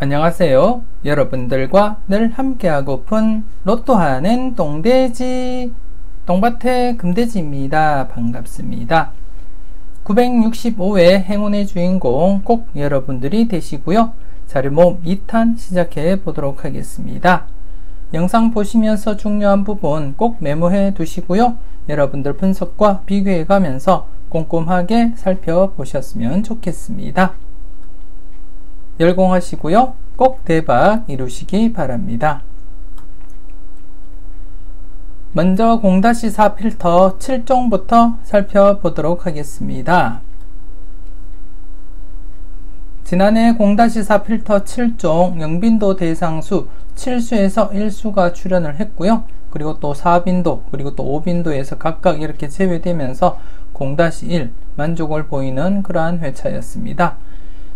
안녕하세요. 여러분들과 늘 함께하고픈 로또 하는 똥돼지 똥밭의 금돼지입니다. 반갑습니다. 965회 행운의 주인공 꼭 여러분들이 되시고요. 자료모음 2탄 시작해 보도록 하겠습니다. 영상 보시면서 중요한 부분 꼭 메모해 두시고요. 여러분들 분석과 비교해 가면서 꼼꼼하게 살펴보셨으면 좋겠습니다. 열공하시고요. 꼭 대박 이루시기 바랍니다. 먼저 0-4 필터 7종부터 살펴보도록 하겠습니다. 지난해 0-4 필터 7종 영빈도 대상수 7수에서 1수가 출현을 했고요. 그리고 또 4빈도 그리고 또 5빈도에서 각각 이렇게 제외되면서 0-1 만족을 보이는 그러한 회차였습니다.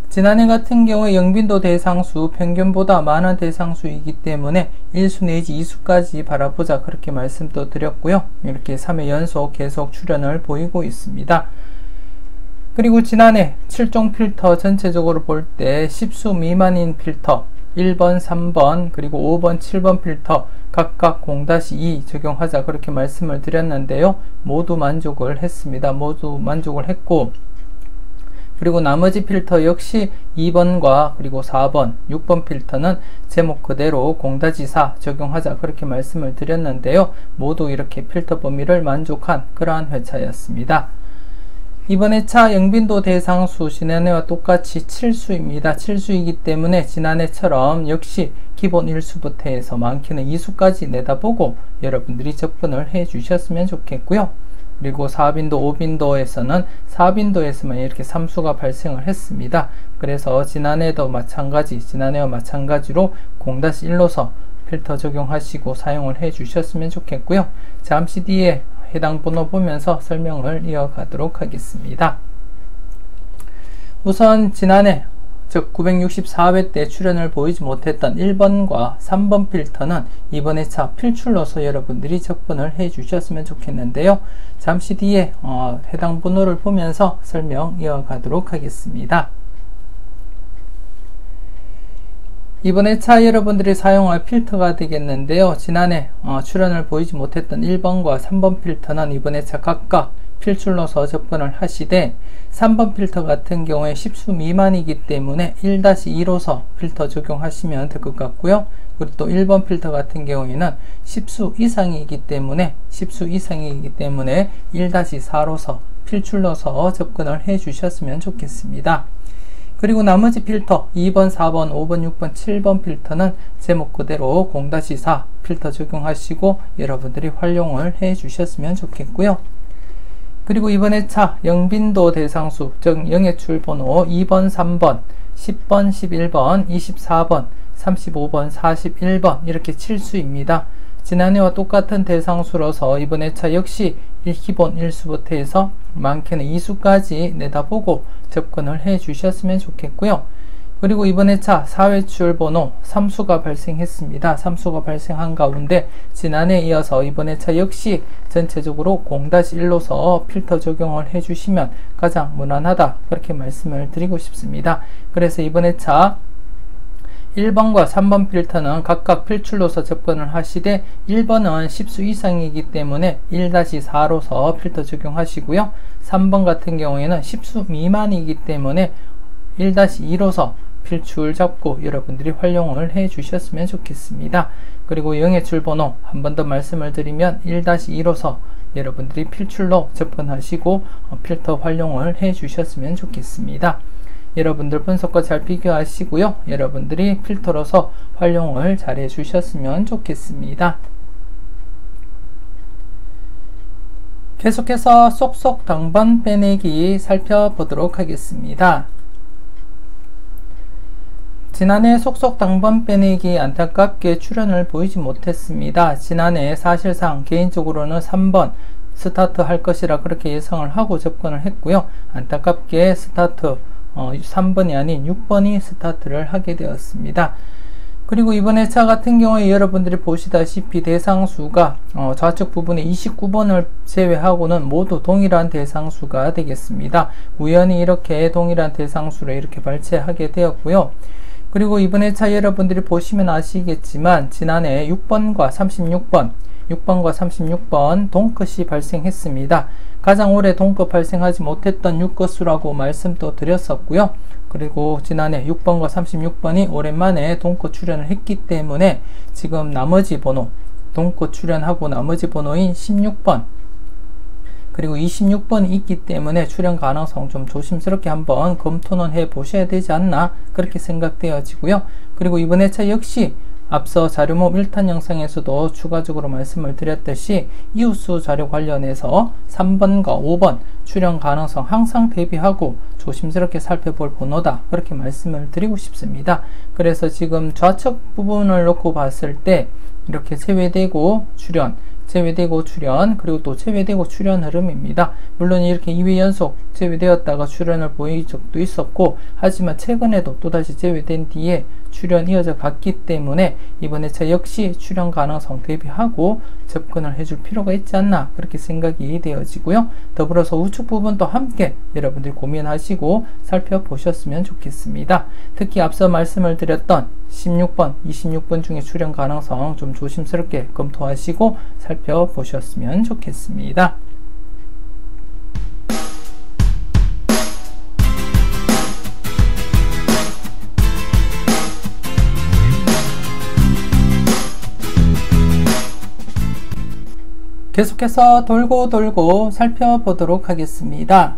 지난해 같은 경우에 영빈도 대상수 평균보다 많은 대상수이기 때문에 1수 내지 2수까지 바라보자 그렇게 말씀도 드렸고요. 이렇게 3회 연속 계속 출현을 보이고 있습니다. 그리고 지난해 7종 필터 전체적으로 볼 때 10수 미만인 필터 1번, 3번, 그리고 5번, 7번 필터 각각 0-2 적용하자 그렇게 말씀을 드렸는데요. 모두 만족을 했습니다. 모두 만족을 했고 그리고 나머지 필터 역시 2번과 그리고 4번, 6번 필터는 제목 그대로 0-4 적용하자 그렇게 말씀을 드렸는데요. 모두 이렇게 필터 범위를 만족한 그러한 회차였습니다. 이번 회차 영빈도 대상수 지난해와 똑같이 7수입니다. 7수이기 때문에 지난해처럼 역시 기본 1수부터 해서 많게는 2수까지 내다보고 여러분들이 접근을 해 주셨으면 좋겠고요. 그리고 4빈도, 5빈도에서는 4빈도에서만 이렇게 3수가 발생을 했습니다. 그래서 지난해와 마찬가지로 0-1로서 필터 적용하시고 사용을 해 주셨으면 좋겠고요. 잠시 뒤에 해당 번호 보면서 설명을 이어가도록 하겠습니다. 우선 지난해 즉 964회 때 출현을 보이지 못했던 1번과 3번 필터는 이번 회차 필출로서 여러분들이 접근을 해 주셨으면 좋겠는데요. 잠시 뒤에 해당 번호를 보면서 설명 이어가도록 하겠습니다. 이번 회차 여러분들이 사용할 필터가 되겠는데요. 지난해 출현을 보이지 못했던 1번과 3번 필터는 이번 회차 각각 필출로서 접근을 하시되 3번 필터 같은 경우에 10수 미만이기 때문에 1-2로서 필터 적용하시면 될 것 같고요. 그리고 또 1번 필터 같은 경우에는 10수 이상이기 때문에 1-4로서 필출로서 접근을 해 주셨으면 좋겠습니다. 그리고 나머지 필터 2번, 4번, 5번, 6번, 7번 필터는 제목 그대로 0-4 필터 적용하시고 여러분들이 활용을 해 주셨으면 좋겠고요. 그리고 이번 회차 영빈도 대상수 즉 영해출번호 2번, 3번, 10번, 11번, 24번, 35번, 41번 이렇게 7수입니다. 지난해와 똑같은 대상수로서 이번 회차 역시 기본 1수부터 해서 많게는 2수까지 내다보고 접근을 해 주셨으면 좋겠고요. 그리고 이번 회차 4회출 번호 3수가 발생했습니다. 3수가 발생한 가운데 지난해에 이어서 이번 회차 역시 전체적으로 0-1로서 필터 적용을 해주시면 가장 무난하다 그렇게 말씀을 드리고 싶습니다. 그래서 이번 회차 1번과 3번 필터는 각각 필출로서 접근을 하시되 1번은 10수 이상이기 때문에 1-4로서 필터 적용하시고요. 3번 같은 경우에는 10수 미만이기 때문에 1-2로서 필출 잡고 여러분들이 활용을 해 주셨으면 좋겠습니다. 그리고 영해출 번호 한 번 더 말씀을 드리면 1-2로서 여러분들이 필출로 접근하시고 필터 활용을 해 주셨으면 좋겠습니다. 여러분들 분석과 잘 비교하시고요. 여러분들이 필터로서 활용을 잘 해 주셨으면 좋겠습니다. 계속해서 쏙쏙 당번 빼내기 살펴보도록 하겠습니다. 지난해 속속 당번 빼내기 안타깝게 출현을 보이지 못했습니다. 지난해 사실상 개인적으로는 3번 스타트 할 것이라 그렇게 예상을 하고 접근을 했고요. 안타깝게 스타트 3번이 아닌 6번이 스타트를 하게 되었습니다. 그리고 이번 회차 같은 경우에 여러분들이 보시다시피 대상수가 좌측 부분에 29번을 제외하고는 모두 동일한 대상수가 되겠습니다. 우연히 이렇게 동일한 대상수를 이렇게 발췌하게 되었고요. 그리고 이번 회차 여러분들이 보시면 아시겠지만 지난해 6번과 36번 동컷이 발생했습니다. 가장 오래 동컷 발생하지 못했던 6것수라고 말씀도 드렸었고요. 그리고 지난해 6번과 36번이 오랜만에 동컷 출현을 했기 때문에 지금 나머지 번호, 동컷 출현하고 나머지 번호인 16번 그리고 26번이 있기 때문에 출현 가능성 좀 조심스럽게 한번 검토는 해 보셔야 되지 않나 그렇게 생각되어지고요. 그리고 이번 회차 역시 앞서 자료모 1탄 영상에서도 추가적으로 말씀을 드렸듯이 이웃수 자료 관련해서 3번과 5번 출현 가능성 항상 대비하고 조심스럽게 살펴볼 번호다 그렇게 말씀을 드리고 싶습니다. 그래서 지금 좌측 부분을 놓고 봤을 때 이렇게 제외되고 출현 그리고 또 제외되고 출현 흐름입니다. 물론 이렇게 2회 연속 제외되었다가 출현을 보인 적도 있었고 하지만 최근에도 또다시 제외된 뒤에 출현 이어져 갔기 때문에 이번 회차 역시 출현 가능성 대비하고 접근을 해줄 필요가 있지 않나 그렇게 생각이 되어지고요. 더불어서 우측 부분도 함께 여러분들이 고민하시고 살펴보셨으면 좋겠습니다. 특히 앞서 말씀을 드렸던 16번, 26번 중에 출현 가능성 좀 조심스럽게 검토하시고 살펴보셨으면 좋겠습니다. 계속해서 돌고 살펴보도록 하겠습니다.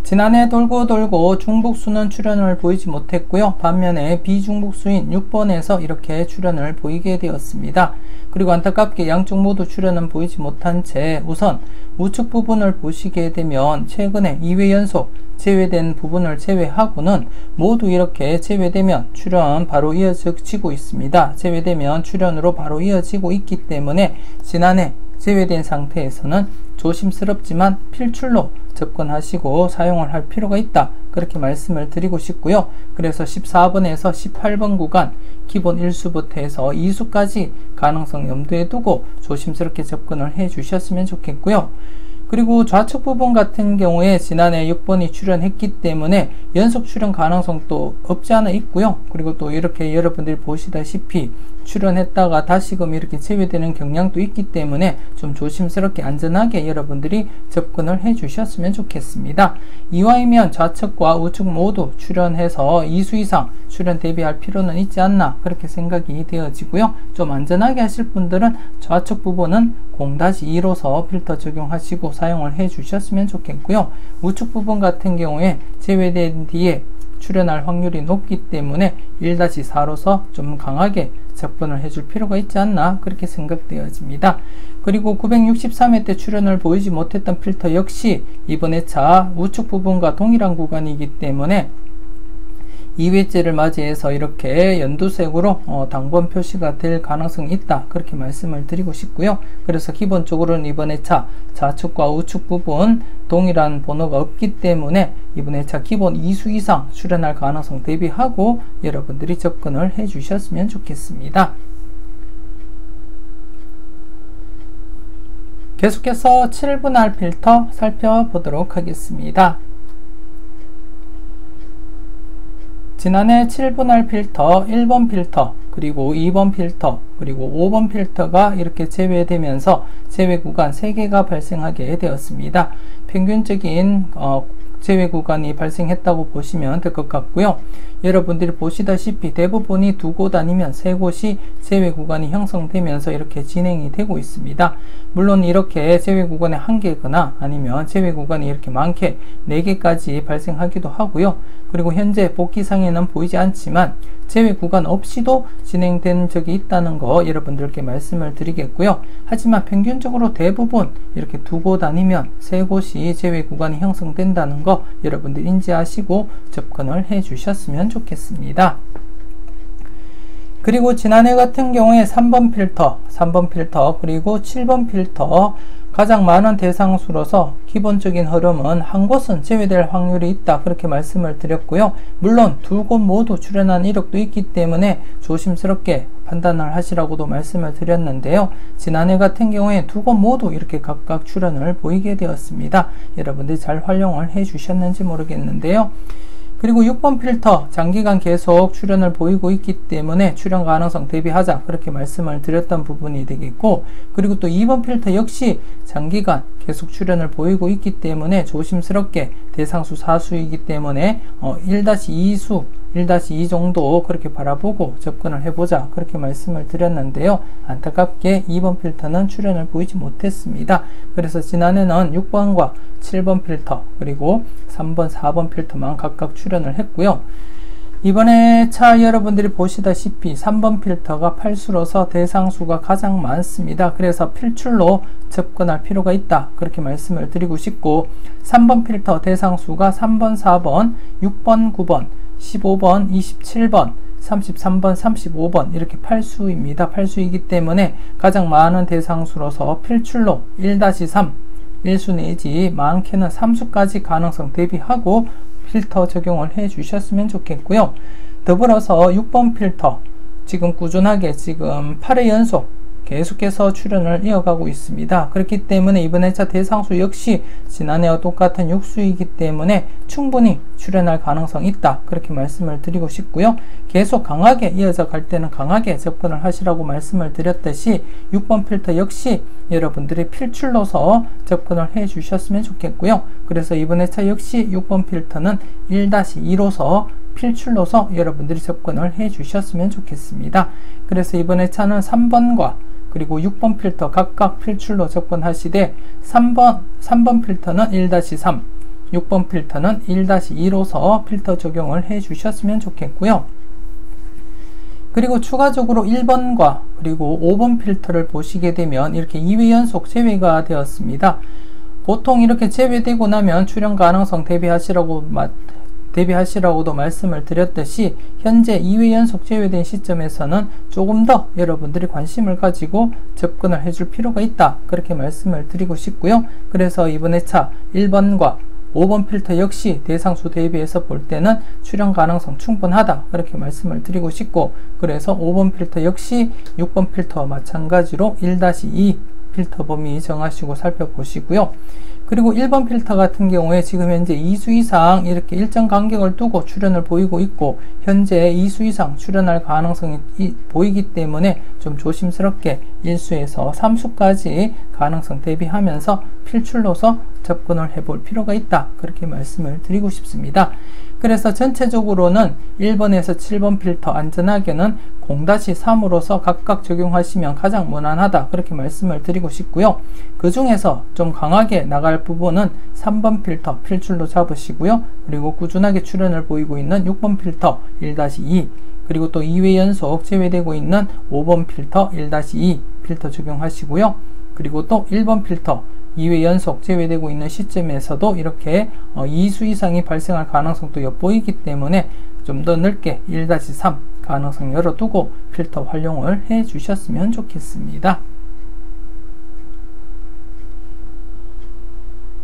지난해 돌고 중복수는 출현을 보이지 못했고요. 반면에 비중복수인 6번에서 이렇게 출현을 보이게 되었습니다. 그리고 안타깝게 양쪽 모두 출현은 보이지 못한 채 우선 우측 부분을 보시게 되면 최근에 2회 연속 제외된 부분을 제외하고는 모두 이렇게 제외되면 출현 바로 이어지고 있습니다. 제외되면 출현으로 바로 이어지고 있기 때문에 지난해 제외된 상태에서는 조심스럽지만 필출로 접근하시고 사용을 할 필요가 있다 그렇게 말씀을 드리고 싶고요. 그래서 14번에서 18번 구간 기본 1수부터 해서 2수까지 가능성 염두에 두고 조심스럽게 접근을 해 주셨으면 좋겠고요. 그리고 좌측 부분 같은 경우에 지난해 6번이 출현했기 때문에 연속 출현 가능성도 없지 않아 있고요. 그리고 또 이렇게 여러분들이 보시다시피 출현했다가 다시금 이렇게 제외되는 경향도 있기 때문에 좀 조심스럽게 안전하게 여러분들이 접근을 해 주셨으면 좋겠습니다. 이와이면 좌측과 우측 모두 출현해서 2수 이상 출현 대비할 필요는 있지 않나 그렇게 생각이 되어지고요. 좀 안전하게 하실 분들은 좌측 부분은 0-2로서 필터 적용하시고 사용을 해 주셨으면 좋겠고요. 우측 부분 같은 경우에 제외된 뒤에 출현할 확률이 높기 때문에 1-4로서 좀 강하게 접근을 해줄 필요가 있지 않나 그렇게 생각되어집니다. 그리고 963회 때 출현을 보이지 못했던 필터 역시 이번 회차 우측 부분과 동일한 구간이기 때문에 2회째를 맞이해서 이렇게 연두색으로 당번 표시가 될 가능성이 있다 그렇게 말씀을 드리고 싶고요. 그래서 기본적으로는 이번 회차 좌측과 우측 부분 동일한 번호가 없기 때문에 이번 회차 기본 2수 이상 출현할 가능성 대비하고 여러분들이 접근을 해 주셨으면 좋겠습니다. 계속해서 7분할 필터 살펴보도록 하겠습니다. 지난해 7분할 필터, 1번 필터, 그리고 2번 필터, 그리고 5번 필터가 이렇게 제외되면서 제외 구간 3개가 발생하게 되었습니다. 평균적인 제외 구간이 발생했다고 보시면 될 것 같고요. 여러분들이 보시다시피 대부분이 2곳 아니면 3곳이 제외 구간이 형성되면서 이렇게 진행이 되고 있습니다. 물론 이렇게 제외 구간이 1개거나 아니면 제외 구간이 이렇게 많게 4개까지 발생하기도 하고요. 그리고 현재 복기상에는 보이지 않지만 제외 구간 없이도 진행된 적이 있다는 거 여러분들께 말씀을 드리겠고요. 하지만 평균적으로 대부분 이렇게 2곳 아니면 3곳이 제외 구간이 형성된다는 거 여러분들 인지하시고 접근을 해 주셨으면 좋겠습니다. 그리고 지난해 같은 경우에 3번 필터, 그리고 7번 필터 가장 많은 대상수로서 기본적인 흐름은 한 곳은 제외될 확률이 있다 그렇게 말씀을 드렸고요. 물론 2곳 모두 출현한 이력도 있기 때문에 조심스럽게 판단을 하시라고도 말씀을 드렸는데요. 지난해 같은 경우에 2곳 모두 이렇게 각각 출현을 보이게 되었습니다. 여러분들이 잘 활용을 해 주셨는지 모르겠는데요. 그리고 6번 필터 장기간 계속 출현을 보이고 있기 때문에 출현 가능성 대비하자 그렇게 말씀을 드렸던 부분이 되겠고, 그리고 또 2번 필터 역시 장기간 계속 출현을 보이고 있기 때문에 조심스럽게 대상수 사수이기 때문에 1-2수 1-2 정도 그렇게 바라보고 접근을 해보자 그렇게 말씀을 드렸는데요. 안타깝게 2번 필터는 출현을 보이지 못했습니다. 그래서 지난해는 6번과 7번 필터 그리고 3번 4번 필터만 각각 출현을 했고요. 이번에 차 여러분들이 보시다시피 3번 필터가 팔수로서 대상수가 가장 많습니다. 그래서 필출로 접근할 필요가 있다 그렇게 말씀을 드리고 싶고, 3번 필터 대상수가 3번 4번 6번 9번 15번 27번 33번 35번 이렇게 팔수입니다. 팔수이기 때문에 가장 많은 대상수로서 필출로 1-3 1수 내지 많게는 3수까지 가능성 대비하고 필터 적용을 해 주셨으면 좋겠고요. 더불어서 6번 필터 지금 꾸준하게 지금 8회 연속 계속해서 출현을 이어가고 있습니다. 그렇기 때문에 이번 회차 대상수 역시 지난해와 똑같은 6수이기 때문에 충분히 출현할 가능성이 있다 그렇게 말씀을 드리고 싶고요. 계속 강하게 이어져 갈 때는 강하게 접근을 하시라고 말씀을 드렸듯이 6번 필터 역시 여러분들이 필출로서 접근을 해 주셨으면 좋겠고요. 그래서 이번 회차 역시 6번 필터는 1-2로서 필출로서 여러분들이 접근을 해 주셨으면 좋겠습니다. 그래서 이번 회차는 3번과 그리고 6번 필터 각각 필출로 접근하시되 3번 필터는 1-3 6번 필터는 1-2로서 필터 적용을 해 주셨으면 좋겠고요. 그리고 추가적으로 1번과 그리고 5번 필터를 보시게 되면 이렇게 2회 연속 제외가 되었습니다. 보통 이렇게 제외되고 나면 출현 가능성 대비하시라고도 말씀을 드렸듯이 현재 2회 연속 제외된 시점에서는 조금 더 여러분들이 관심을 가지고 접근을 해줄 필요가 있다 그렇게 말씀을 드리고 싶고요. 그래서 이번 회차 1번과 5번 필터 역시 대상수 대비해서 볼 때는 출현 가능성 충분하다 그렇게 말씀을 드리고 싶고, 그래서 5번 필터 역시 6번 필터와 마찬가지로 1-2 필터 범위 정하시고 살펴보시고요. 그리고 1번 필터 같은 경우에 지금 현재 2수 이상 이렇게 일정 간격을 두고 출현을 보이고 있고, 현재 2수 이상 출현할 가능성이 보이기 때문에 좀 조심스럽게 1수에서 3수까지 가능성 대비하면서 필출로서 접근을 해볼 필요가 있다 그렇게 말씀을 드리고 싶습니다. 그래서 전체적으로는 1번에서 7번 필터 안전하게는 0-3으로서 각각 적용하시면 가장 무난하다 그렇게 말씀을 드리고 싶고요. 그 중에서 좀 강하게 나갈 부분은 3번 필터 필출로 잡으시고요. 그리고 꾸준하게 출현을 보이고 있는 6번 필터 1-2 그리고 또 2회 연속 제외되고 있는 5번 필터 1-2 필터 적용하시고요. 그리고 또 1번 필터 2회 연속 제외되고 있는 시점에서도 이렇게 2수 이상이 발생할 가능성도 엿보이기 때문에 좀 더 넓게 1-3 가능성 열어두고 필터 활용을 해 주셨으면 좋겠습니다.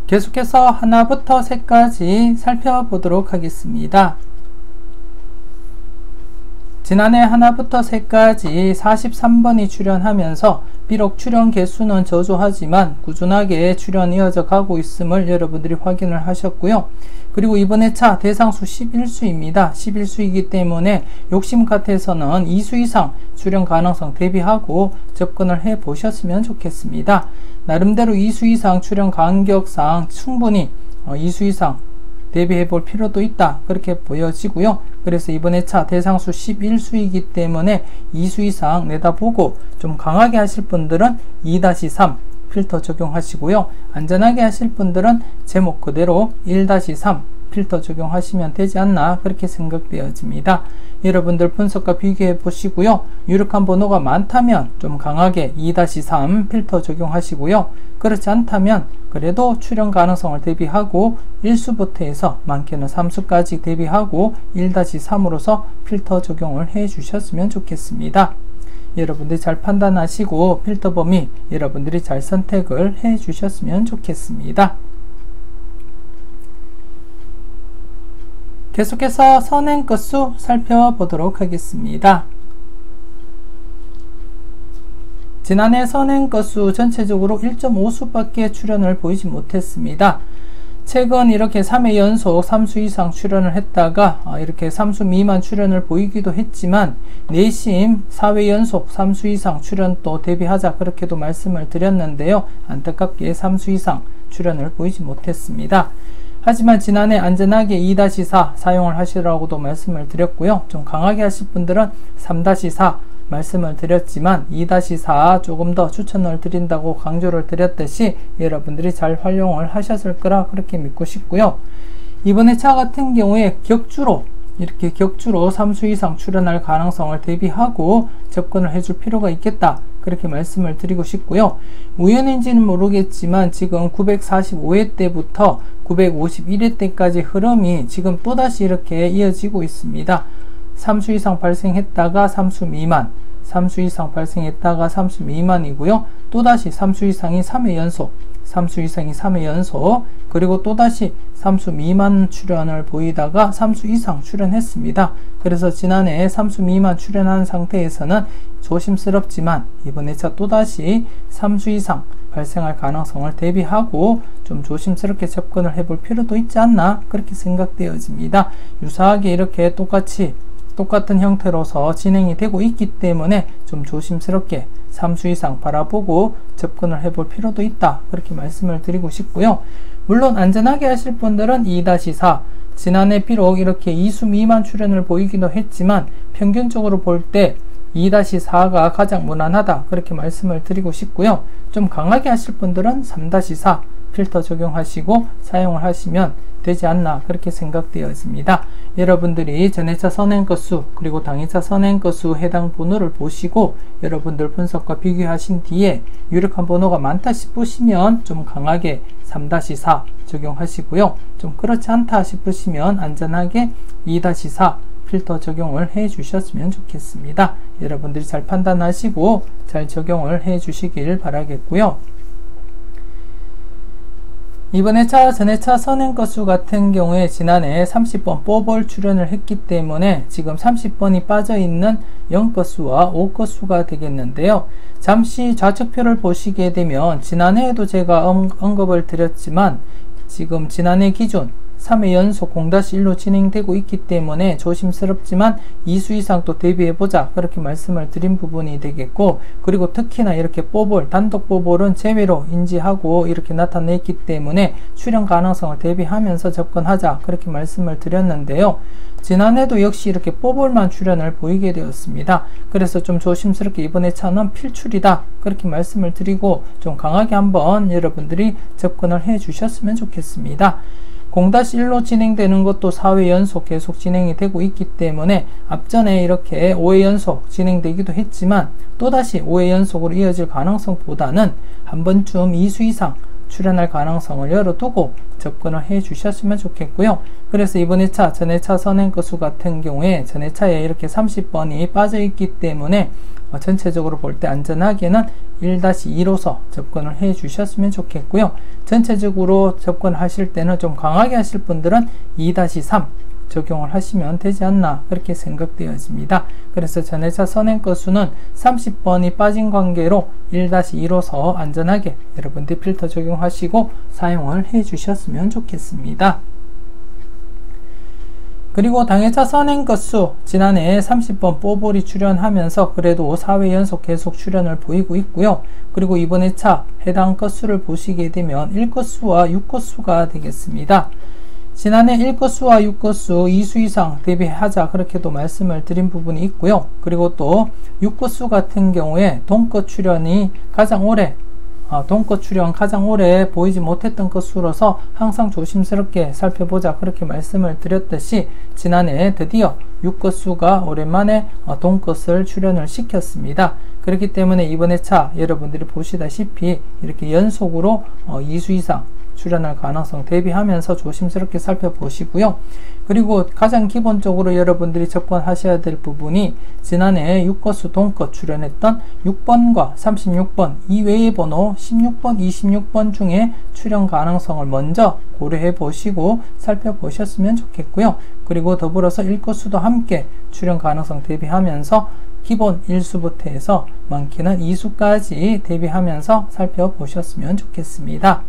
계속해서 하나부터 10까지 살펴보도록 하겠습니다. 지난해 하나부터 10까지 43번이 출현하면서 비록 출현 개수는 저조하지만 꾸준하게 출현 이어져 가고 있음을 여러분들이 확인을 하셨고요. 그리고 이번 회차 대상수 11수입니다. 11수이기 때문에 욕심 같아서는 2수 이상 출현 가능성 대비하고 접근을 해 보셨으면 좋겠습니다. 나름대로 2수 이상 출현 간격상 충분히 2수 이상 대비해 볼 필요도 있다 그렇게 보여지고요. 그래서 이번 회차 대상수 11수이기 때문에 2수 이상 내다보고 좀 강하게 하실 분들은 2-3 필터 적용하시고요. 안전하게 하실 분들은 제목 그대로 1-3 필터 적용하시면 되지 않나 그렇게 생각되어집니다. 여러분들 분석과 비교해 보시고요. 유력한 번호가 많다면 좀 강하게 2-3 필터 적용하시고요. 그렇지 않다면 그래도 출현 가능성을 대비하고 1수부터 해서 많게는 3수까지 대비하고 1-3으로서 필터 적용을 해 주셨으면 좋겠습니다. 여러분들이 잘 판단하시고 필터 범위 여러분들이 잘 선택을 해 주셨으면 좋겠습니다. 계속해서 선행 건수 살펴보도록 하겠습니다. 지난해 선행 건수 전체적으로 1.5수밖에 출현을 보이지 못했습니다. 최근 이렇게 3회 연속 3수 이상 출연을 했다가 이렇게 3수 미만 출연을 보이기도 했지만 내심 4회 연속 3수 이상 출연 또 대비하자 그렇게도 말씀을 드렸는데요. 안타깝게 3수 이상 출연을 보이지 못했습니다. 하지만 지난해 안전하게 2-4 사용을 하시라고도 말씀을 드렸고요. 좀 강하게 하실 분들은 3-4 말씀을 드렸지만 2-4 조금 더 추천을 드린다고 강조를 드렸듯이 여러분들이 잘 활용을 하셨을 거라 그렇게 믿고 싶고요. 이번에 차 같은 경우에 이렇게 격주로 3수 이상 출연할 가능성을 대비하고 접근을 해줄 필요가 있겠다 그렇게 말씀을 드리고 싶고요. 우연인지는 모르겠지만 지금 945회 때부터 951회 때까지 흐름이 지금 또다시 이렇게 이어지고 있습니다. 3수 이상 발생했다가 3수 미만, 3수 이상 발생했다가 3수 미만이고요. 또다시 3수 이상이 3회 연속, 3수 이상이 3회 연속, 그리고 또다시 3수 미만 출연을 보이다가 3수 이상 출연했습니다. 그래서 지난해 3수 미만 출연한 상태에서는 조심스럽지만 이번에 차 또다시 3수 이상 발생할 가능성을 대비하고 좀 조심스럽게 접근을 해볼 필요도 있지 않나 그렇게 생각되어집니다. 유사하게 이렇게 똑같은 형태로서 진행이 되고 있기 때문에 좀 조심스럽게 3수 이상 바라보고 접근을 해볼 필요도 있다 그렇게 말씀을 드리고 싶고요. 물론 안전하게 하실 분들은 2-4 지난해 비록 이렇게 2수 미만 출연을 보이기도 했지만 평균적으로 볼 때 2-4가 가장 무난하다 그렇게 말씀을 드리고 싶고요. 좀 강하게 하실 분들은 3-4 필터 적용하시고 사용을 하시면 되지 않나 그렇게 생각되어집니다. 여러분들이 전해차 선행 건수 그리고 당해차 선행 건수 해당 번호를 보시고 여러분들 분석과 비교하신 뒤에 유력한 번호가 많다 싶으시면 좀 강하게 3-4 적용하시고요. 좀 그렇지 않다 싶으시면 안전하게 2-4 필터 적용을 해 주셨으면 좋겠습니다. 여러분들이 잘 판단하시고 잘 적용을 해 주시길 바라겠고요. 이번에 전해차 선행 건수 같은 경우에 지난해 30번 뽀볼 출연을 했기 때문에 지금 30번이 빠져있는 0건수와 5건수가 되겠는데요. 잠시 좌측표를 보시게 되면 지난해에도 제가 언급을 드렸지만 지금 지난해 기준 3회 연속 0-1로 진행되고 있기 때문에 조심스럽지만 2수 이상 또 대비해보자 그렇게 말씀을 드린 부분이 되겠고, 그리고 특히나 이렇게 뽀볼, 단독 뽀볼은 제외로 인지하고 이렇게 나타냈기 때문에 출현 가능성을 대비하면서 접근하자 그렇게 말씀을 드렸는데요. 지난해도 역시 이렇게 뽀볼만 출현을 보이게 되었습니다. 그래서 좀 조심스럽게 이번에 차는 필출이다 그렇게 말씀을 드리고 좀 강하게 한번 여러분들이 접근을 해 주셨으면 좋겠습니다. 0-1로 진행되는 것도 4회 연속 계속 진행이 되고 있기 때문에 앞전에 이렇게 5회 연속 진행되기도 했지만 또다시 5회 연속으로 이어질 가능성보다는 한 번쯤 2수 이상 출현할 가능성을 열어두고 접근을 해 주셨으면 좋겠고요. 그래서 이번에 차, 전해차 선행 건수 같은 경우에 전해차에 이렇게 30번이 빠져 있기 때문에 전체적으로 볼 때 안전하게는 1-2로서 접근을 해 주셨으면 좋겠고요. 전체적으로 접근하실 때는 좀 강하게 하실 분들은 2-3 적용을 하시면 되지 않나 그렇게 생각되어집니다. 그래서 전해차 선행 건수는 30번이 빠진 관계로 1-2로서 안전하게 여러분들 필터 적용하시고 사용을 해 주셨으면 좋겠습니다. 그리고 당해차 선행 건수 지난해 30번 뽀볼이 출연하면서 그래도 4회 연속 계속 출연을 보이고 있고요. 그리고 이번에 차 해당 건수를 보시게 되면 1건수와 6건수가 되겠습니다. 지난해 1건수와 6건수 2수 이상 대비하자 그렇게도 말씀을 드린 부분이 있고요. 그리고 또 6건수 같은 경우에 동거 출연이 가장 오래 동거 출연 가장 오래 보이지 못했던 건수로서 항상 조심스럽게 살펴보자 그렇게 말씀을 드렸듯이 지난해 드디어 6건수가 오랜만에 동것을 출연을 시켰습니다. 그렇기 때문에 이번에 차 여러분들이 보시다시피 이렇게 연속으로 2수 이상 출연할 가능성 대비하면서 조심스럽게 살펴보시고요. 그리고 가장 기본적으로 여러분들이 접근하셔야 될 부분이 지난해 6건수 동거 출연했던 6번과 36번 이외의 번호 16번, 26번 중에 출연 가능성을 먼저 고려해 보시고 살펴보셨으면 좋겠고요. 그리고 더불어서 1건수도 함께 출연 가능성 대비하면서 기본 1수부터 해서 많게는 2수까지 대비하면서 살펴보셨으면 좋겠습니다.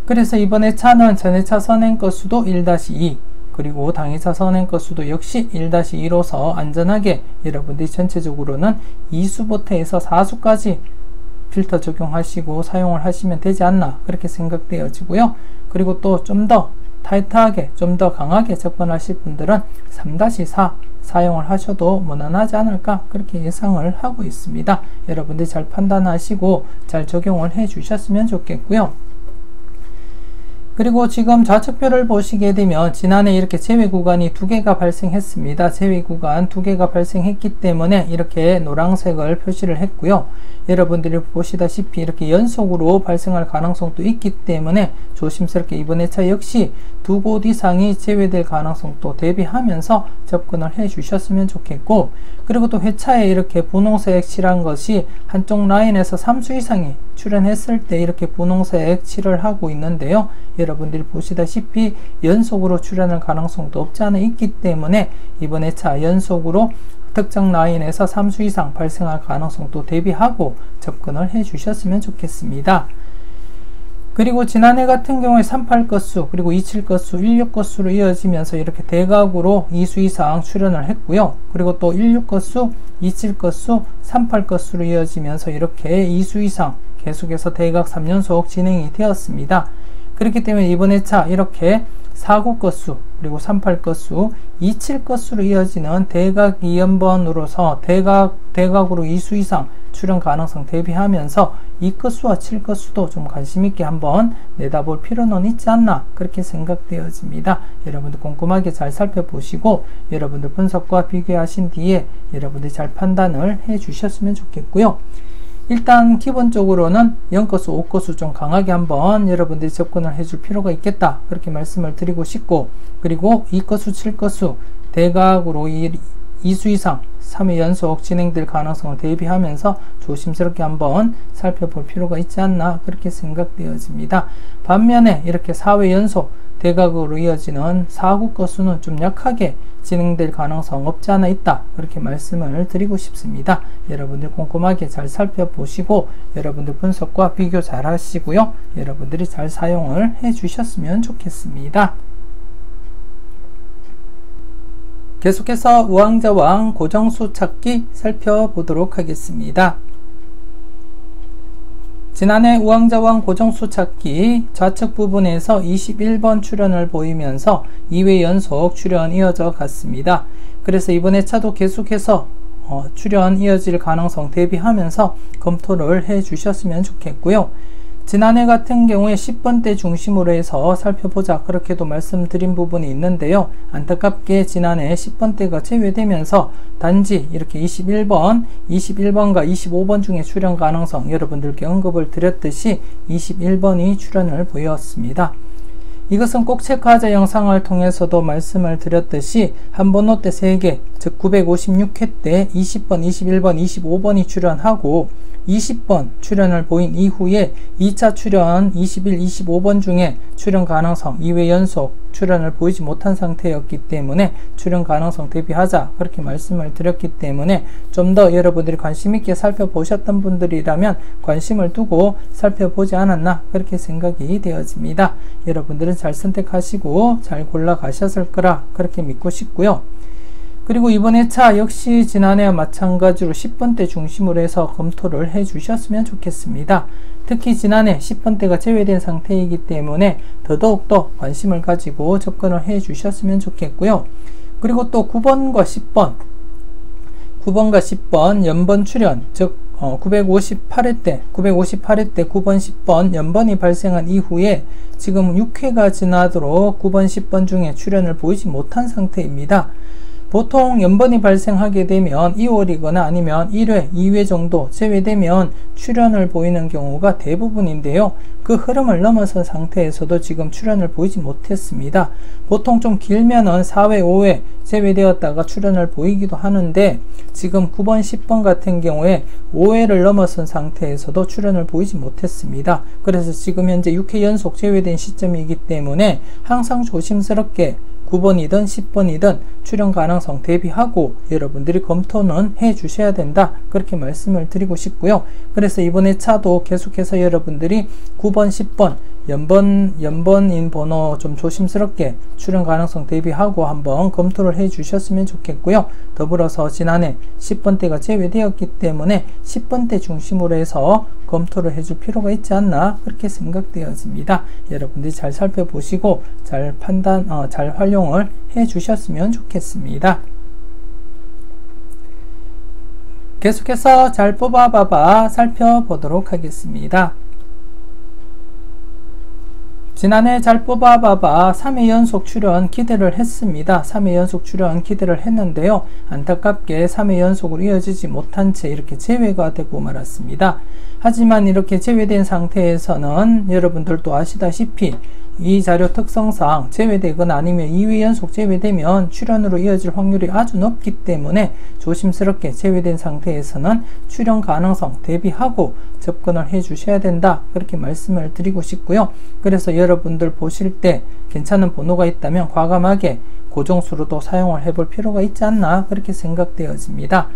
그래서 이번에 차는 전회차 선행 건수도 1-2 그리고 당일차 선행 건수도 역시 1-2로서 안전하게 여러분들이 전체적으로는 2수부터 해서 4수까지 필터 적용하시고 사용을 하시면 되지 않나 그렇게 생각되어지고요. 그리고 또 좀 더 타이트하게 좀 더 강하게 접근하실 분들은 3-4 사용을 하셔도 무난하지 않을까 그렇게 예상을 하고 있습니다. 여러분들이 잘 판단하시고 잘 적용을 해 주셨으면 좋겠고요. 그리고 지금 좌측표를 보시게 되면 지난해 이렇게 제외 구간이 2개가 발생했습니다. 제외 구간 2개가 발생했기 때문에 이렇게 노란색을 표시를 했고요. 여러분들이 보시다시피 이렇게 연속으로 발생할 가능성도 있기 때문에 조심스럽게 이번 회차 역시 2곳 이상이 제외될 가능성도 대비하면서 접근을 해 주셨으면 좋겠고, 그리고 또 회차에 이렇게 분홍색 칠한 것이 한쪽 라인에서 3수 이상이 출현했을 때 이렇게 분홍색 칠을 하고 있는데요. 여러분들이 보시다시피 연속으로 출현할 가능성도 없지 않아 있기 때문에 이번 회차 연속으로 특정 라인에서 3수 이상 발생할 가능성도 대비하고 접근을 해 주셨으면 좋겠습니다. 그리고 지난해 같은 경우에 38 건수 그리고 27 건수 16 건수로 이어지면서 이렇게 대각으로 2수 이상 출현을 했고요. 그리고 또 16 건수 27 건수 38 건수로 이어지면서 이렇게 2수 이상 계속해서 대각 3연속 진행이 되었습니다. 그렇기 때문에 이번 회차 이렇게 49 건수 그리고 38 건수 27 건수로 이어지는 대각 2연번으로서 대각으로 2수 이상 출현 가능성 대비하면서 2건수와 7건수도 좀 관심있게 한번 내다볼 필요는 있지 않나 그렇게 생각되어집니다. 여러분들 꼼꼼하게 잘 살펴보시고 여러분들 분석과 비교하신 뒤에 여러분들이 잘 판단을 해 주셨으면 좋겠고요. 일단 기본적으로는 0건수, 5건수 좀 강하게 한번 여러분들이 접근을 해줄 필요가 있겠다 그렇게 말씀을 드리고 싶고, 그리고 2건수, 7건수 대각으로 2수 이상 3회 연속 진행될 가능성을 대비하면서 조심스럽게 한번 살펴볼 필요가 있지 않나 그렇게 생각되어집니다. 반면에 이렇게 4회 연속 대각으로 이어지는 4구 건수는 좀 약하게 진행될 가능성 없지 않아 있다 그렇게 말씀을 드리고 싶습니다. 여러분들 꼼꼼하게 잘 살펴보시고 여러분들 분석과 비교 잘 하시고요. 여러분들이 잘 사용을 해 주셨으면 좋겠습니다. 계속해서 우왕좌왕 고정수 찾기 살펴보도록 하겠습니다. 지난해 우왕좌왕 고정수 찾기 좌측 부분에서 21번 출현을 보이면서 2회 연속 출현 이어져 갔습니다. 그래서 이번 회차도 계속해서 출현 이어질 가능성 대비하면서 검토를 해 주셨으면 좋겠고요. 지난해 같은 경우에 10번대 중심으로 해서 살펴보자 그렇게도 말씀드린 부분이 있는데요. 안타깝게 지난해 10번대가 제외되면서 단지 이렇게 21번과 25번 중에 출현 가능성 여러분들께 언급을 드렸듯이 21번이 출현을 보였습니다. 이것은 꼭 체크하자 영상을 통해서도 말씀을 드렸듯이 한 번호 때 3개, 즉 956회 때 20번, 21번, 25번이 출현하고 20번 출현을 보인 이후에 2차 출현 21, 25번 중에 출현 가능성 2회 연속 출현을 보이지 못한 상태였기 때문에 출현 가능성 대비하자 그렇게 말씀을 드렸기 때문에 좀 더 여러분들이 관심 있게 살펴보셨던 분들이라면 관심을 두고 살펴보지 않았나 그렇게 생각이 되어집니다. 여러분들은 잘 선택하시고 잘 골라 가셨을 거라 그렇게 믿고 싶고요. 그리고 이번 회차 역시 지난해와 마찬가지로 10번대 중심으로 해서 검토를 해 주셨으면 좋겠습니다. 특히 지난해 10번대가 제외된 상태이기 때문에 더더욱더 관심을 가지고 접근을 해 주셨으면 좋겠고요. 그리고 또 9번과 10번 연번 출현, 즉 958회 때 9번 10번 연번이 발생한 이후에 지금 6회가 지나도록 9번 10번 중에 출현을 보이지 못한 상태입니다. 보통 연번이 발생하게 되면 2월이거나 아니면 1회, 2회 정도 제외되면 출현을 보이는 경우가 대부분인데요. 그 흐름을 넘어선 상태에서도 지금 출현을 보이지 못했습니다. 보통 좀 길면은 4회, 5회 제외되었다가 출현을 보이기도 하는데 지금 9번, 10번 같은 경우에 5회를 넘어선 상태에서도 출현을 보이지 못했습니다. 그래서 지금 현재 6회 연속 제외된 시점이기 때문에 항상 조심스럽게 9번이든 10번이든 출현 가능성 대비하고 여러분들이 검토는 해 주셔야 된다 그렇게 말씀을 드리고 싶고요. 그래서 이번 회차도 계속해서 여러분들이 9번, 10번 연번인 번호 좀 조심스럽게 출현 가능성 대비하고 한번 검토를 해 주셨으면 좋겠고요. 더불어서 지난해 10번대가 제외되었기 때문에 10번대 중심으로 해서 검토를 해줄 필요가 있지 않나 그렇게 생각되어집니다. 여러분들이 잘 살펴보시고 잘 잘 활용을 해 주셨으면 좋겠습니다. 계속해서 잘 뽑아봐봐 살펴보도록 하겠습니다. 지난해 잘 뽑아봐봐 3회 연속 출연 기대를 했습니다. 3회 연속 출연 기대를 했는데요. 안타깝게 3회 연속으로 이어지지 못한 채 이렇게 제외가 되고 말았습니다. 하지만 이렇게 제외된 상태에서는 여러분들도 아시다시피 이 자료 특성상 제외되거나 아니면 2회 연속 제외되면 출연으로 이어질 확률이 아주 높기 때문에 조심스럽게 제외된 상태에서는 출연 가능성 대비하고 접근을 해 주셔야 된다 그렇게 말씀을 드리고 싶고요. 그래서 여러분들 보실 때 괜찮은 번호가 있다면 과감하게 고정수로도 사용을 해볼 필요가 있지 않나 그렇게 생각되어집니다.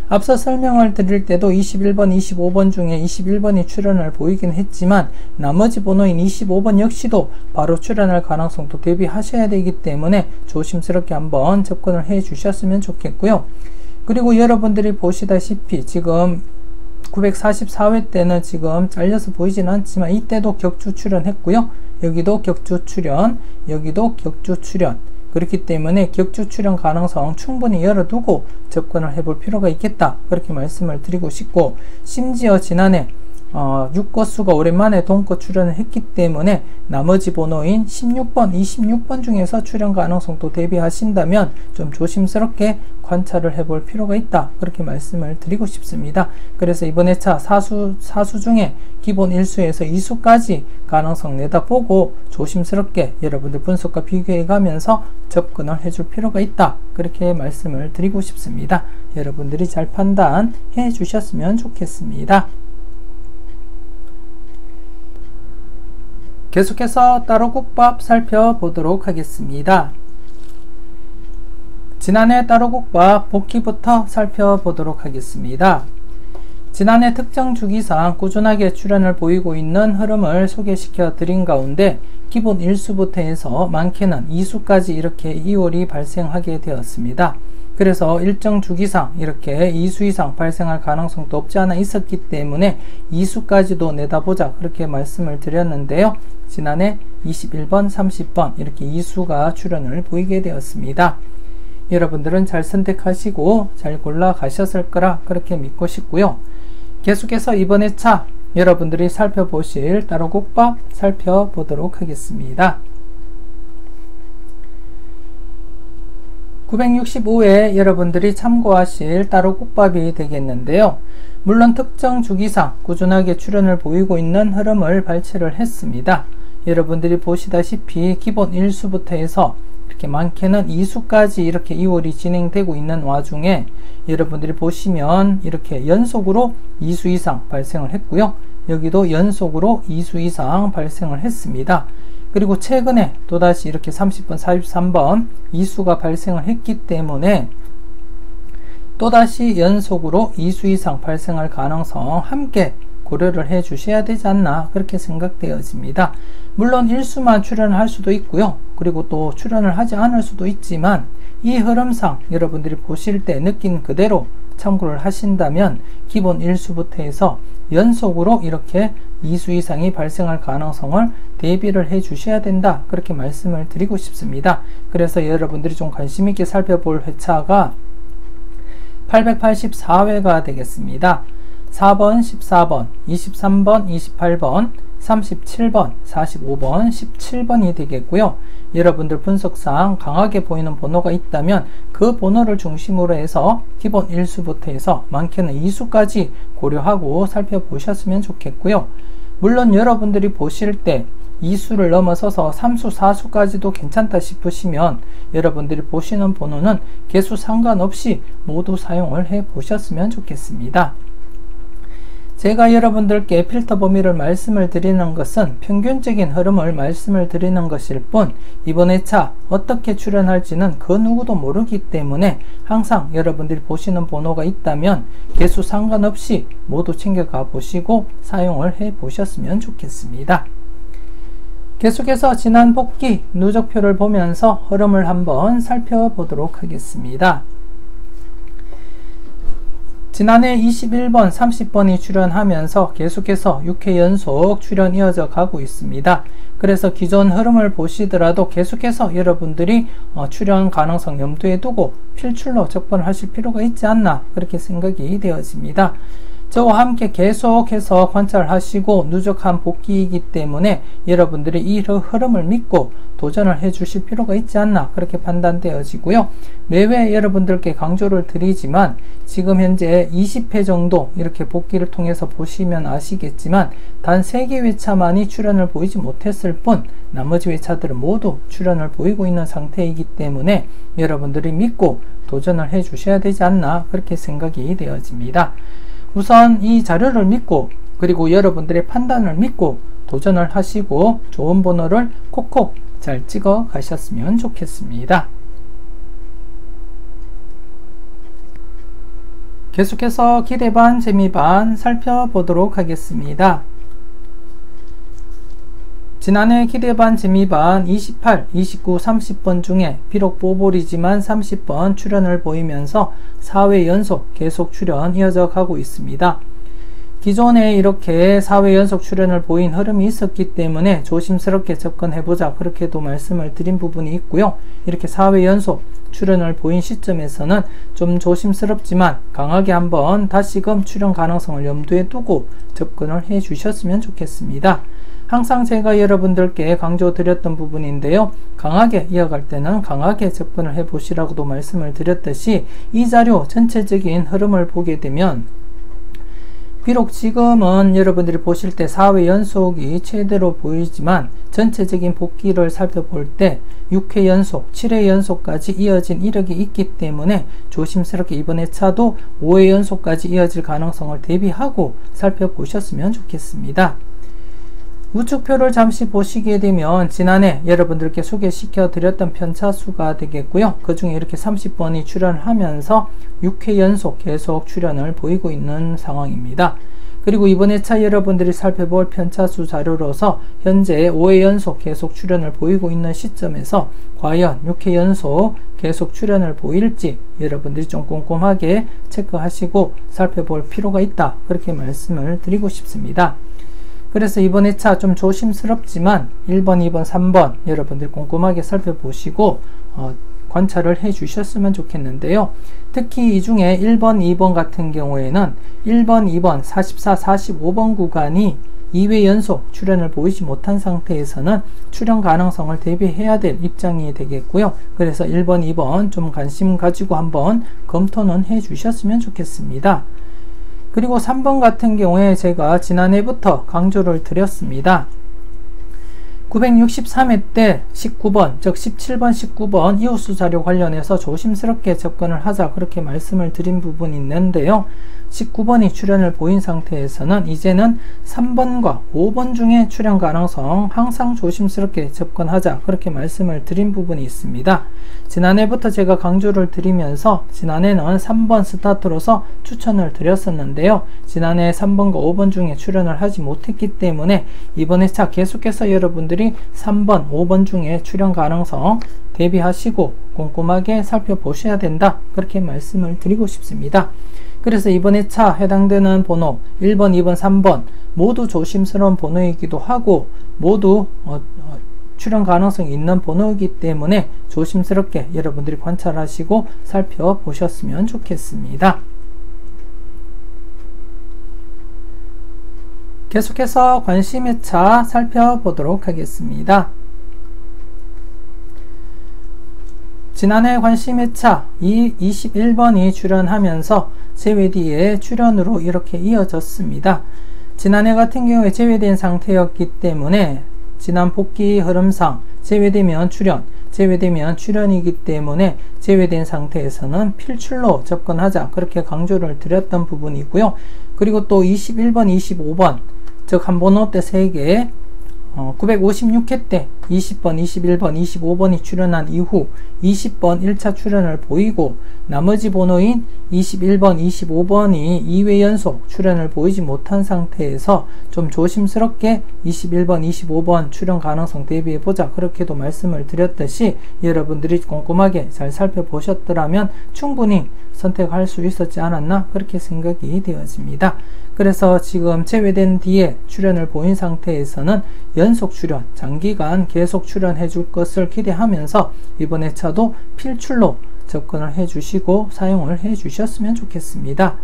앞서 설명을 드릴 때도 21번, 25번 중에 21번이 출연을 보이긴 했지만 나머지 번호인 25번 역시도 바로 출연할 가능성도 대비하셔야 되기 때문에 조심스럽게 한번 접근을 해 주셨으면 좋겠고요. 그리고 여러분들이 보시다시피 지금 944회 때는 지금 잘려서 보이진 않지만 이때도 격주 출연했고요. 여기도 격주 출연, 여기도 격주 출연. 그렇기 때문에 격주 출연 가능성 충분히 열어두고 접근을 해볼 필요가 있겠다 그렇게 말씀을 드리고 싶고, 심지어 지난해 6거수가 오랜만에 동거 출연을 했기 때문에 나머지 번호인 16번, 26번 중에서 출연 가능성도 대비하신다면 좀 조심스럽게 관찰을 해볼 필요가 있다 그렇게 말씀을 드리고 싶습니다. 그래서 이번 회차 사수 중에 기본 1수에서 2수까지 가능성 내다보고 조심스럽게 여러분들 분석과 비교해 가면서 접근을 해줄 필요가 있다 그렇게 말씀을 드리고 싶습니다. 여러분들이 잘 판단해 주셨으면 좋겠습니다. 계속해서 따로국밥 살펴보도록 하겠습니다. 지난해 따로국밥 복귀부터 살펴보도록 하겠습니다. 지난해 특정 주기상 꾸준하게 출연을 보이고 있는 흐름을 소개시켜 드린 가운데 기본 1수부터 해서 많게는 2수까지 이렇게 2월이 발생하게 되었습니다. 그래서 일정 주기상 이렇게 2수 이상 발생할 가능성도 없지 않아 있었기 때문에 2수까지도 내다보자 그렇게 말씀을 드렸는데요. 지난해 21번, 30번 이렇게 2수가 출연을 보이게 되었습니다. 여러분들은 잘 선택하시고 잘 골라 가셨을 거라 그렇게 믿고 싶고요. 계속해서 이번 회차 여러분들이 살펴보실 따로국밥 살펴보도록 하겠습니다. 965회 여러분들이 참고하실 따로국밥이 되겠는데요. 물론 특정 주기상 꾸준하게 출연을 보이고 있는 흐름을 발췌를 했습니다. 여러분들이 보시다시피 기본 1수부터 해서 이렇게 많게는 2수까지 이렇게 2월이 진행되고 있는 와중에 여러분들이 보시면 이렇게 연속으로 2수 이상 발생을 했고요. 여기도 연속으로 2수 이상 발생을 했습니다. 그리고 최근에 또다시 이렇게 30번, 43번 2수가 발생을 했기 때문에 또다시 연속으로 2수 이상 발생할 가능성 함께 고려를 해 주셔야 되지 않나 그렇게 생각되어집니다. 물론 1수만 출연을 할 수도 있고요. 그리고 또 출연을 하지 않을 수도 있지만 이 흐름상 여러분들이 보실 때 느낀 그대로 참고를 하신다면 기본 1수부터 해서 연속으로 이렇게 2수 이상이 발생할 가능성을 대비를 해 주셔야 된다 그렇게 말씀을 드리고 싶습니다. 그래서 여러분들이 좀 관심 있게 살펴볼 회차가 884회가 되겠습니다. 4번, 14번, 23번, 28번, 37번, 45번, 17번이 되겠고요. 여러분들 분석상 강하게 보이는 번호가 있다면 그 번호를 중심으로 해서 기본 1수부터 해서 많게는 2수까지 고려하고 살펴보셨으면 좋겠고요. 물론 여러분들이 보실 때 2수를 넘어서서 3수, 4수까지도 괜찮다 싶으시면 여러분들이 보시는 번호는 개수 상관없이 모두 사용을 해 보셨으면 좋겠습니다. 제가 여러분들께 필터 범위를 말씀을 드리는 것은 평균적인 흐름을 말씀을 드리는 것일 뿐 이번 회차 어떻게 출연할지는 그 누구도 모르기 때문에 항상 여러분들이 보시는 번호가 있다면 개수 상관없이 모두 챙겨가 보시고 사용을 해 보셨으면 좋겠습니다. 계속해서 지난 복귀 누적표를 보면서 흐름을 한번 살펴보도록 하겠습니다. 지난해 21번, 30번이 출현하면서 계속해서 6회 연속 출현 이어져 가고 있습니다. 그래서 기존 흐름을 보시더라도 계속해서 여러분들이 출현 가능성 염두에 두고 필출로 접근을 하실 필요가 있지 않나 그렇게 생각이 되어집니다. 저와 함께 계속해서 관찰하시고 누적한 복귀이기 때문에 여러분들이 이 흐름을 믿고 도전을 해 주실 필요가 있지 않나 그렇게 판단되어지고요. 매회 여러분들께 강조를 드리지만 지금 현재 20회 정도 이렇게 복귀를 통해서 보시면 아시겠지만 단 3개 회차만이 출현을 보이지 못했을 뿐 나머지 회차들은 모두 출현을 보이고 있는 상태이기 때문에 여러분들이 믿고 도전을 해 주셔야 되지 않나 그렇게 생각이 되어집니다. 우선 이 자료를 믿고 그리고 여러분들의 판단을 믿고 도전을 하시고 좋은 번호를 콕콕 잘 찍어 가셨으면 좋겠습니다. 계속해서 기대반 재미반 살펴보도록 하겠습니다. 지난해 기대반 재미반 28, 29, 30번 중에 비록 보볼이지만 30번 출현을 보이면서 4회 연속 계속 출현 이어져 가고 있습니다. 기존에 이렇게 4회 연속 출현을 보인 흐름이 있었기 때문에 조심스럽게 접근해보자 그렇게도 말씀을 드린 부분이 있고요. 이렇게 4회 연속 출현을 보인 시점에서는 좀 조심스럽지만 강하게 한번 다시금 출현 가능성을 염두에 두고 접근을 해 주셨으면 좋겠습니다. 항상 제가 여러분들께 강조드렸던 부분인데요. 강하게 이어갈 때는 강하게 접근을 해 보시라고도 말씀을 드렸듯이 이 자료 전체적인 흐름을 보게 되면 비록 지금은 여러분들이 보실 때 4회 연속이 최대로 보이지만 전체적인 복귀를 살펴볼 때 6회 연속, 7회 연속까지 이어진 이력이 있기 때문에 조심스럽게 이번 회차도 5회 연속까지 이어질 가능성을 대비하고 살펴보셨으면 좋겠습니다. 우측표를 잠시 보시게 되면 지난해 여러분들께 소개시켜 드렸던 편차수가 되겠고요. 그 중에 이렇게 30번이 출현하면서 6회 연속 계속 출현을 보이고 있는 상황입니다. 그리고 이번 회차 여러분들이 살펴볼 편차수 자료로서 현재 5회 연속 계속 출현을 보이고 있는 시점에서 과연 6회 연속 계속 출현을 보일지 여러분들이 좀 꼼꼼하게 체크하시고 살펴볼 필요가 있다 그렇게 말씀을 드리고 싶습니다. 그래서 이번 회차 좀 조심스럽지만 1번, 2번, 3번 여러분들 꼼꼼하게 살펴보시고 관찰을 해 주셨으면 좋겠는데요. 특히 이 중에 1번, 2번 같은 경우에는 1번, 2번, 44, 45번 구간이 2회 연속 출현을 보이지 못한 상태에서는 출현 가능성을 대비해야 될 입장이 되겠고요. 그래서 1번, 2번 좀 관심 가지고 한번 검토는 해 주셨으면 좋겠습니다. 그리고 3번 같은 경우에 제가 지난해부터 강조를 드렸습니다. 963회 때 19번, 즉 17번, 19번 이호수 자료 관련해서 조심스럽게 접근을 하자 그렇게 말씀을 드린 부분이 있는데요. 19번이 출현을 보인 상태에서는 이제는 3번과 5번 중에 출현 가능성 항상 조심스럽게 접근하자 그렇게 말씀을 드린 부분이 있습니다. 지난해부터 제가 강조를 드리면서 지난해는 3번 스타트로서 추천을 드렸었는데요. 지난해 3번과 5번 중에 출현을 하지 못했기 때문에 이번 회차 계속해서 여러분들이 3번, 5번 중에 출현 가능성 대비하시고 꼼꼼하게 살펴보셔야 된다 그렇게 말씀을 드리고 싶습니다. 그래서 이번 회차 해당되는 번호 1번, 2번, 3번 모두 조심스러운 번호이기도 하고 모두 출현 가능성이 있는 번호이기 때문에 조심스럽게 여러분들이 관찰하시고 살펴보셨으면 좋겠습니다. 계속해서 관심 회차 살펴보도록 하겠습니다. 지난해 관심 회차 21번이 출현하면서 제외 뒤에 출현으로 이렇게 이어졌습니다. 지난해 같은 경우에 제외된 상태였기 때문에 지난 복귀 흐름상 제외되면 출현, 제외되면 출현이기 때문에 제외된 상태에서는 필출로 접근하자 그렇게 강조를 드렸던 부분이고요. 그리고 또 21번, 25번 즉 한 번호 때 3개 956회 때 20번, 21번, 25번이 출연한 이후 20번 1차 출연을 보이고 나머지 번호인 21번, 25번이 2회 연속 출연을 보이지 못한 상태에서 좀 조심스럽게 21번, 25번 출연 가능성 대비해보자, 그렇게도 말씀을 드렸듯이 여러분들이 꼼꼼하게 잘 살펴보셨더라면 충분히 선택할 수 있었지 않았나, 그렇게 생각이 되어집니다. 그래서 지금 제외된 뒤에 출연을 보인 상태에서는 연속 출연, 장기간 계속 출연해 줄 것을 기대하면서 이번 회차도 필출로 접근을 해 주시고 사용을 해 주셨으면 좋겠습니다.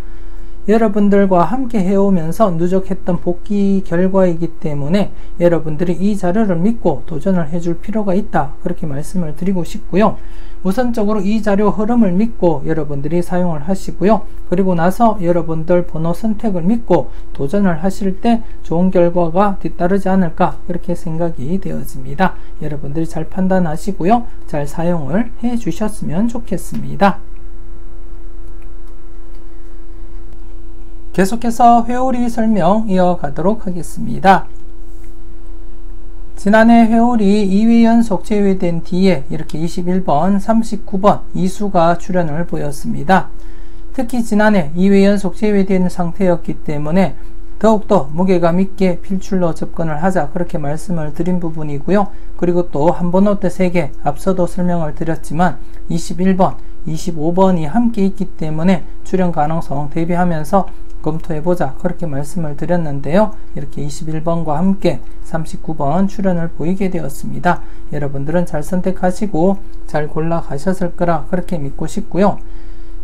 여러분들과 함께 해오면서 누적했던 복귀 결과이기 때문에 여러분들이 이 자료를 믿고 도전을 해줄 필요가 있다, 그렇게 말씀을 드리고 싶고요. 우선적으로 이 자료 흐름을 믿고 여러분들이 사용을 하시고요. 그리고 나서 여러분들 번호 선택을 믿고 도전을 하실 때 좋은 결과가 뒤따르지 않을까, 그렇게 생각이 되어집니다. 여러분들이 잘 판단하시고요. 잘 사용을 해 주셨으면 좋겠습니다. 계속해서 회오리 설명 이어가도록 하겠습니다. 지난해 회오리 2회 연속 제외된 뒤에 이렇게 21번, 39번 이수가 출연을 보였습니다. 특히 지난해 2회 연속 제외된 상태였기 때문에 더욱더 무게감 있게 필출로 접근을 하자, 그렇게 말씀을 드린 부분이고요. 그리고 또 한 번호 때 3개, 앞서도 설명을 드렸지만 21번, 25번이 함께 있기 때문에 출연 가능성 대비하면서 검토해보자, 그렇게 말씀을 드렸는데요. 이렇게 21번과 함께 39번 출연을 보이게 되었습니다. 여러분들은 잘 선택하시고 잘 골라 가셨을 거라 그렇게 믿고 싶고요.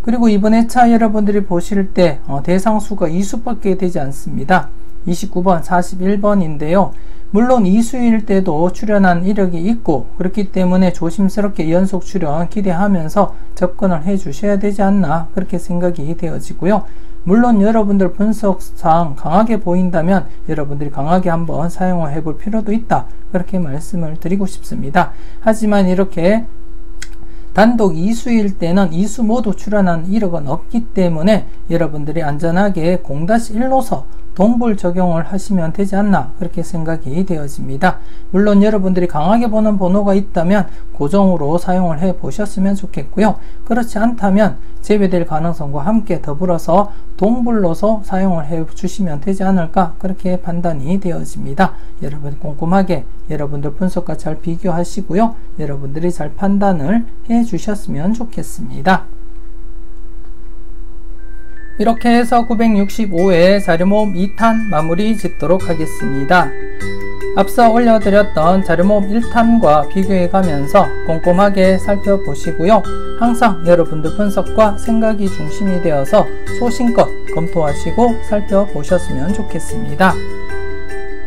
그리고 이번 회차 여러분들이 보실 때 대상수가 2수밖에 되지 않습니다. 29번, 41번인데요. 물론 2수일 때도 출연한 이력이 있고 그렇기 때문에 조심스럽게 연속 출연 기대하면서 접근을 해 주셔야 되지 않나, 그렇게 생각이 되어지고요. 물론 여러분들 분석상 강하게 보인다면 여러분들이 강하게 한번 사용을 해볼 필요도 있다, 그렇게 말씀을 드리고 싶습니다. 하지만 이렇게 단독 2수일 때는 2수 모두 출연한 이력은 없기 때문에 여러분들이 안전하게 0-1로서 동불 적용을 하시면 되지 않나, 그렇게 생각이 되어집니다. 물론 여러분들이 강하게 보는 번호가 있다면 고정으로 사용을 해 보셨으면 좋겠고요. 그렇지 않다면 제외될 가능성과 함께 더불어서 동불로서 사용을 해 주시면 되지 않을까, 그렇게 판단이 되어집니다. 여러분 꼼꼼하게 여러분들 분석과 잘 비교하시고요. 여러분들이 잘 판단을 해 주셨으면 좋겠습니다. 이렇게 해서 965회 자료모음 2탄 마무리 짓도록 하겠습니다. 앞서 올려드렸던 자료모음 1탄과 비교해 가면서 꼼꼼하게 살펴보시고요. 항상 여러분들 분석과 생각이 중심이 되어서 소신껏 검토하시고 살펴보셨으면 좋겠습니다.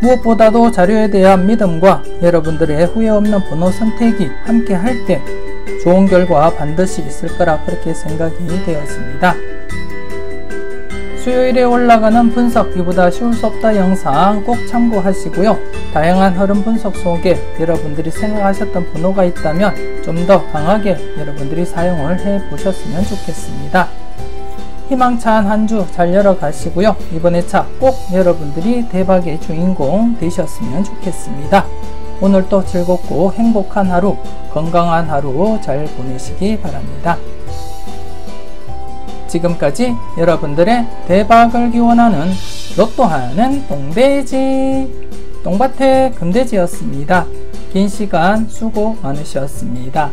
무엇보다도 자료에 대한 믿음과 여러분들의 후회 없는 번호 선택이 함께 할 때 좋은 결과 반드시 있을 거라 그렇게 생각이 되었습니다. 수요일에 올라가는 분석 이보다 쉬울 수 없다 영상 꼭 참고하시고요. 다양한 흐름 분석 속에 여러분들이 생각하셨던 번호가 있다면 좀 더 강하게 여러분들이 사용을 해 보셨으면 좋겠습니다. 희망찬 한 주 잘 열어가시고요. 이번 회차 꼭 여러분들이 대박의 주인공 되셨으면 좋겠습니다. 오늘도 즐겁고 행복한 하루, 건강한 하루 잘 보내시기 바랍니다. 지금까지 여러분들의 대박을 기원하는 로또하는 똥돼지 똥밭의 금돼지였습니다. 긴 시간 수고 많으셨습니다.